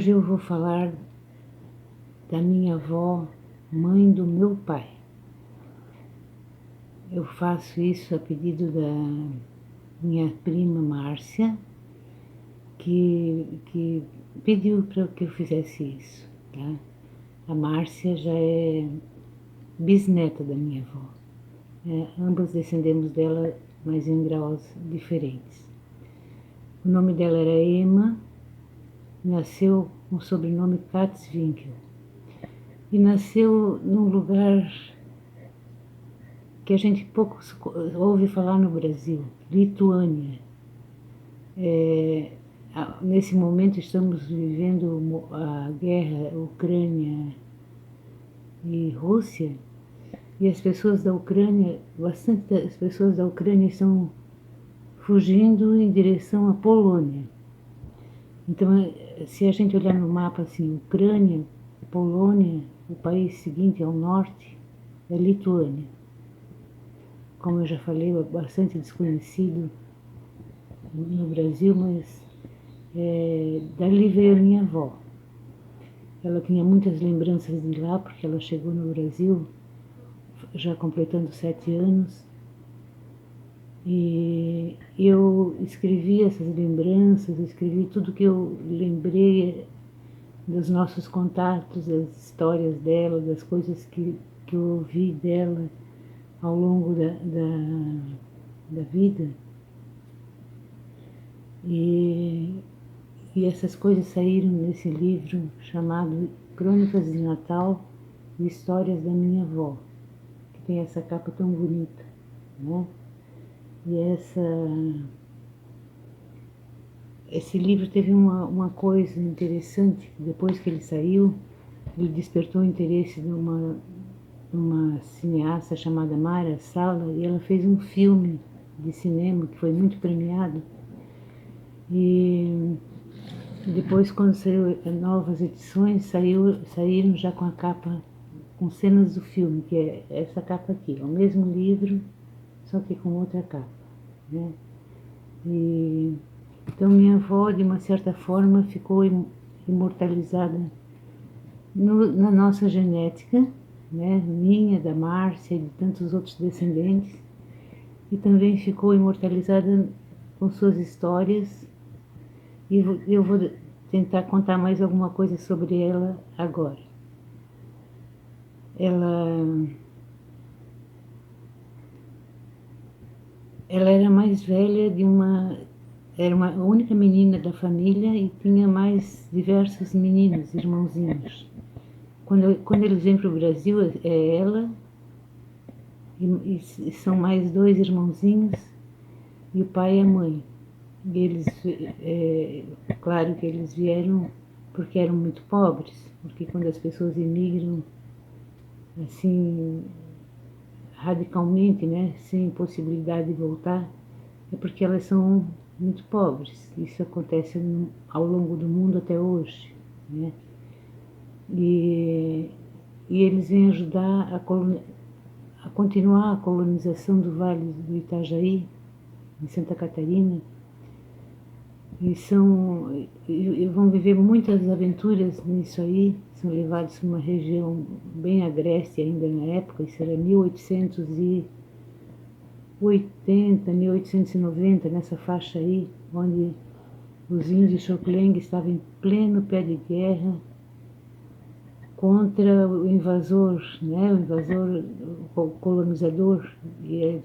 Hoje eu vou falar da minha avó, mãe do meu pai. Eu faço isso a pedido da minha prima Márcia, que pediu para que eu fizesse isso, tá? A Márcia já é bisneta da minha avó. Ambas descendemos dela, mas em graus diferentes. O nome dela era Emma, nasceu com o sobrenome Katzwinkel e nasceu num lugar que a gente pouco ouve falar no Brasil, Lituânia. Nesse momento estamos vivendo a guerra Ucrânia e Rússia, e as pessoas da Ucrânia, bastante das pessoas da Ucrânia estão fugindo em direção à Polônia. Então, se a gente olhar no mapa assim, Ucrânia, Polônia, o país seguinte ao norte é Lituânia. Como eu já falei, é bastante desconhecido no Brasil, mas dali veio a minha avó. Ela tinha muitas lembranças de lá, porque ela chegou no Brasil já completando 7 anos. E eu escrevi essas lembranças, escrevi tudo que eu lembrei dos nossos contatos, das histórias dela, das coisas que eu ouvi dela ao longo da vida. E essas coisas saíram nesse livro chamado Crônicas de Natal e Histórias da Minha Avó, que tem essa capa tão bonita, né? E esse livro teve uma coisa interessante, depois que ele saiu, ele despertou o interesse de uma cineasta chamada Mara Sala, e ela fez um filme de cinema que foi muito premiado. E depois, quando saiu novas edições, saíram já com a capa, com cenas do filme, que é essa capa aqui, é o mesmo livro, só que com outra capa, né? Então minha avó, de uma certa forma, ficou imortalizada na nossa genética, né? Minha, da Márcia e de tantos outros descendentes, e também ficou imortalizada com suas histórias. E eu vou tentar contar mais alguma coisa sobre ela agora. Ela era mais velha era uma única menina da família e tinha mais diversos meninos, irmãozinhos. Quando eles vêm para o Brasil, é ela e são mais 2 irmãozinhos e o pai e a mãe. E eles, claro que eles vieram porque eram muito pobres, porque quando as pessoas imigram assim radicalmente, né, sem possibilidade de voltar, é porque elas são muito pobres. Isso acontece ao longo do mundo até hoje, né? E eles vêm ajudar a continuar a colonização do Vale do Itajaí, em Santa Catarina, e vão viver muitas aventuras nisso aí. São levados para uma região bem agreste ainda na época, isso era 1880, 1890, nessa faixa aí, onde os índios Xoclengue estavam em pleno pé de guerra contra o invasor, né? O colonizador. E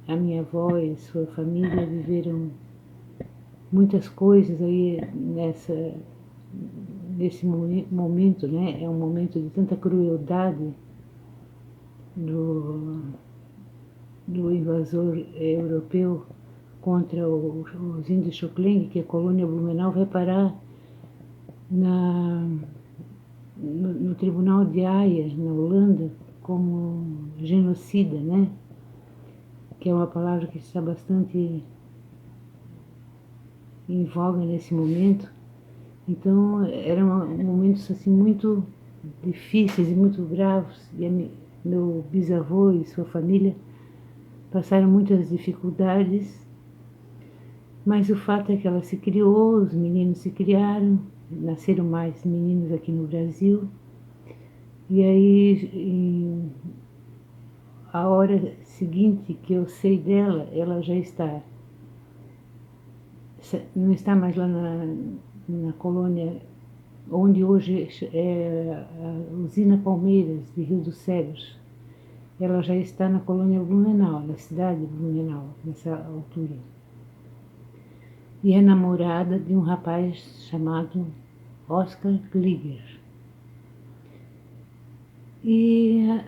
a minha avó e sua família viveram muitas coisas aí nesse momento, né? É um momento de tanta crueldade do invasor europeu contra os índios Xoclengue, que a colônia Blumenau vai parar no Tribunal de Haia, na Holanda, como genocida, né? Que é uma palavra que está bastante em voga nesse momento. Então, eram momentos assim muito difíceis e muito bravos, e meu bisavô e sua família passaram muitas dificuldades, mas o fato é que ela se criou, os meninos se criaram, nasceram mais meninos aqui no Brasil. E aí, a hora seguinte que eu sei dela, ela já não está mais lá na colônia, onde hoje é a usina Palmeiras, de Rio dos Cedros. Ela já está na colônia Blumenau, na cidade de Blumenau, nessa altura. E é namorada de um rapaz chamado Oscar Kliger. E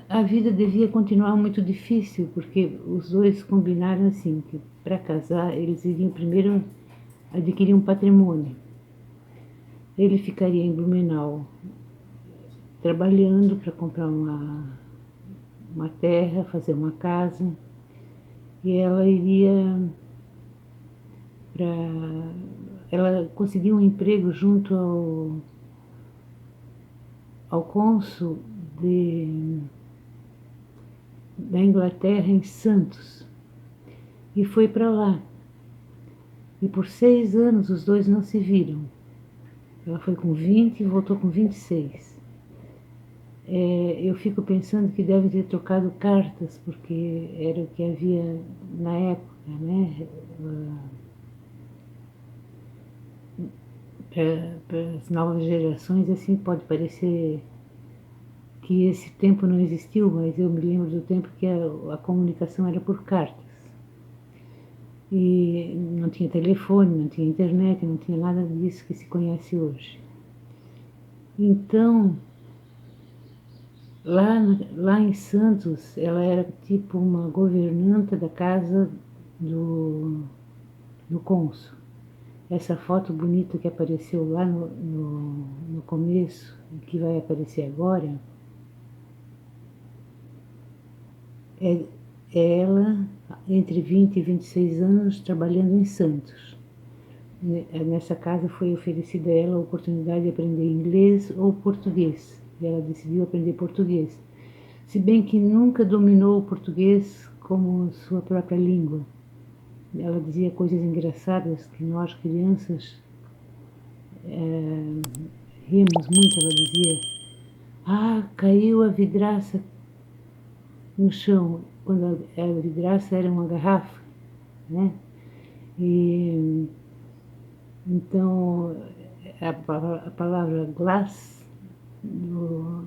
a vida devia continuar muito difícil, porque os dois combinaram assim, que para casar eles iriam primeiro adquirir um patrimônio. Ele ficaria em Blumenau trabalhando para comprar uma terra, fazer uma casa, e ela iria para... Ela conseguiu um emprego junto ao cônsul da Inglaterra em Santos, e foi para lá. E por 6 anos os dois não se viram. Ela foi com 20 e voltou com 26. Eu fico pensando que deve ter trocado cartas, porque era o que havia na época, né? Para as novas gerações, assim, pode parecer que esse tempo não existiu, mas eu me lembro do tempo que a comunicação era por cartas. E não tinha telefone, não tinha internet, não tinha nada disso que se conhece hoje. Então, lá em Santos, ela era tipo uma governanta da casa do cônsul. Essa foto bonita que apareceu lá no começo, e que vai aparecer agora, é ela, entre 20 e 26 anos, trabalhando em Santos. Nessa casa foi oferecida a ela a oportunidade de aprender inglês ou português, e ela decidiu aprender português, se bem que nunca dominou o português como sua própria língua. Ela dizia coisas engraçadas que nós, crianças, rimos muito. Ela dizia: ah, caiu a vidraça no chão, quando a vidraça era uma garrafa, né? E então a palavra glass do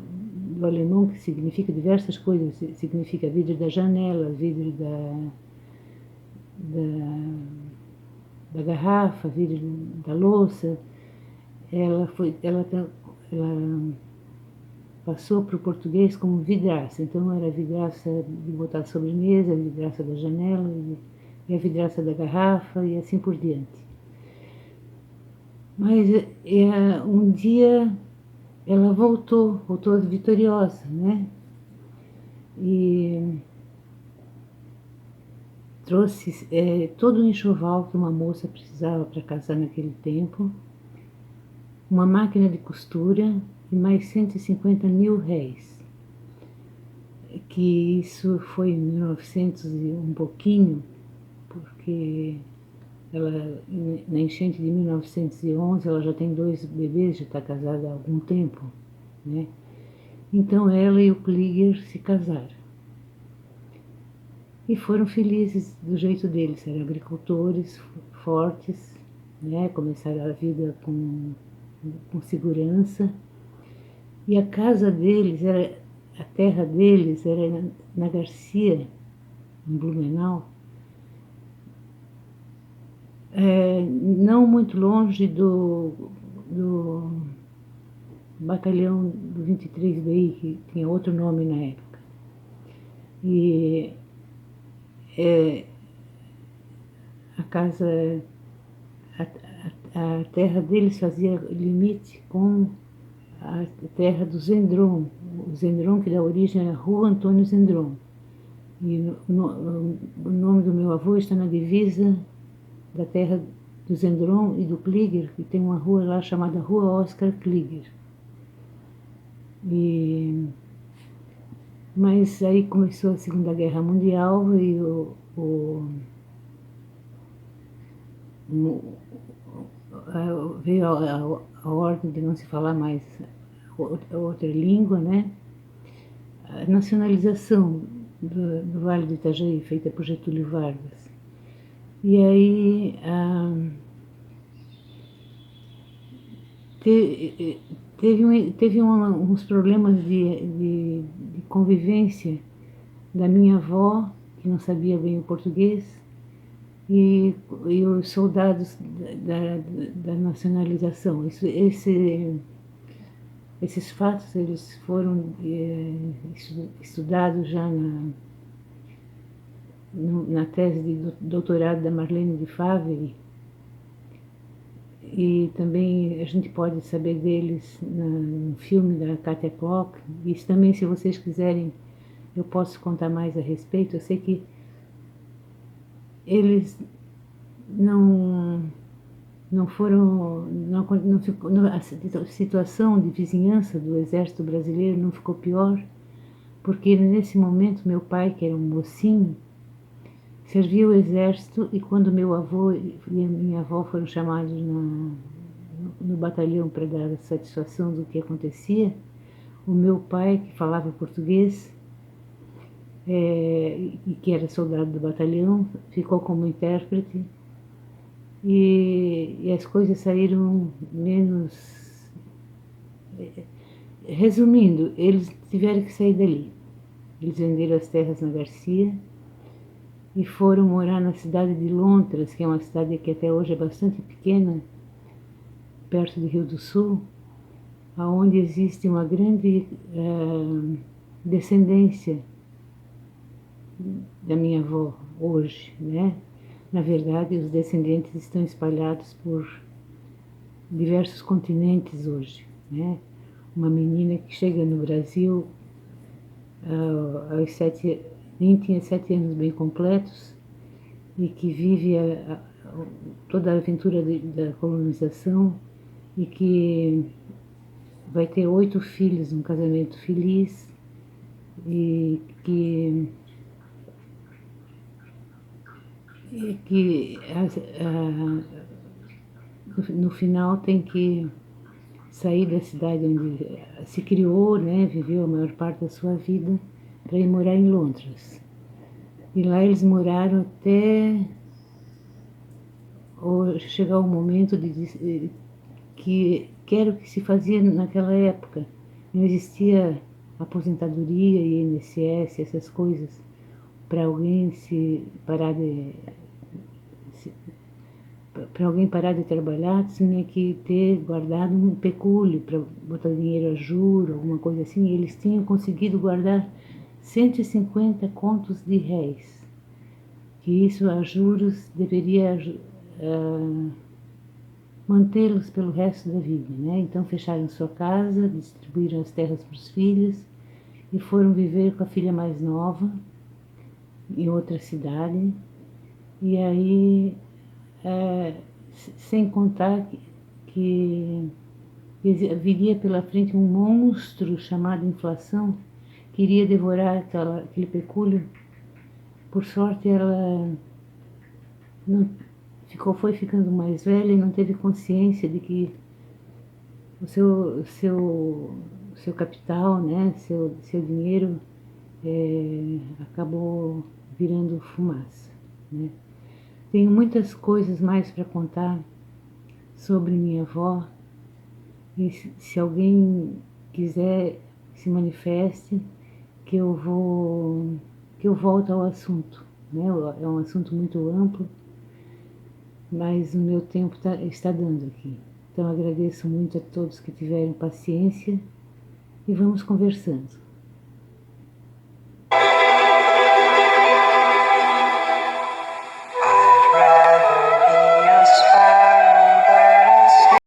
alemão, que significa diversas coisas, significa vidro da janela, vidro da garrafa, vidro da louça. Ela passou para o português como vidraça. Então era a vidraça de botar a sobremesa, a vidraça da janela e a vidraça da garrafa e assim por diante. Mas um dia ela voltou vitoriosa, né? E trouxe todo o enxoval que uma moça precisava para casar naquele tempo, uma máquina de costura e mais 150 mil réis. Que isso foi em 1900 e um pouquinho, porque ela, na enchente de 1911, ela já tem 2 bebês, já está casada há algum tempo, né? Então ela e o Kliger se casaram. E foram felizes do jeito deles, eram agricultores fortes, né? Começaram a vida com segurança. E a casa deles, a terra deles era na Garcia, em Blumenau, não muito longe do batalhão do 23BI, que tinha outro nome na época. E a casa, a terra deles fazia limite com a terra do Zendron, o Zendron que dá origem à Rua Antônio Zendron. E o nome do meu avô está na divisa da terra do Zendron e do Kliger, que tem uma rua lá chamada Rua Oscar Kliger. Mas aí começou a Segunda Guerra Mundial e veio a ordem de não se falar mais outra língua, né? A nacionalização do Vale do Itajaí, feita por Getúlio Vargas. E aí teve uns problemas de convivência da minha avó, que não sabia bem o português, e os soldados da nacionalização. Esses fatos eles foram estudados já na tese de doutorado da Marlene de Favery, e também a gente pode saber deles no filme da Katia Klok. Isso também, se vocês quiserem, eu posso contar mais a respeito. Eu sei que eles não foram, não ficou, a situação de vizinhança do exército brasileiro não ficou pior, porque nesse momento meu pai, que era um mocinho, servia o exército, e quando meu avô e a minha avó foram chamados no batalhão para dar satisfação do que acontecia, o meu pai, que falava português, e que era soldado do batalhão, ficou como intérprete, e as coisas saíram menos... Resumindo, eles tiveram que sair dali. Eles venderam as terras na Garcia e foram morar na cidade de Lontras, que é uma cidade que até hoje é bastante pequena, perto do Rio do Sul, onde existe uma grande descendência da minha avó hoje, né? Na verdade, os descendentes estão espalhados por diversos continentes hoje, né? Uma menina que chega no Brasil nem tinha 7 anos bem completos, e que vive toda a aventura da colonização, e que vai ter 8 filhos, um casamento feliz, e que no final tem que sair da cidade onde se criou, né, viveu a maior parte da sua vida, para ir morar em Londres. E lá eles moraram até chegar o momento que era o que se fazia naquela época. Não existia aposentadoria e INSS, essas coisas, para alguém para alguém parar de trabalhar, tinha que ter guardado um pecúlio para botar dinheiro a juro, alguma coisa assim. E eles tinham conseguido guardar 150 contos de réis, que isso a juros deveria mantê-los pelo resto da vida, né? Então fecharam sua casa, distribuíram as terras para os filhos e foram viver com a filha mais nova em outra cidade. E aí, sem contar que viria pela frente um monstro chamado inflação, que iria devorar aquele pecúlio. Por sorte, ela não foi ficando mais velha e não teve consciência de que o seu capital, né, seu dinheiro acabou virando fumaça, né? Tenho muitas coisas mais para contar sobre minha avó, e se alguém quiser, se manifeste, que eu volto ao assunto, né? É um assunto muito amplo, mas o meu tempo está dando aqui. Então agradeço muito a todos que tiveram paciência e vamos conversando.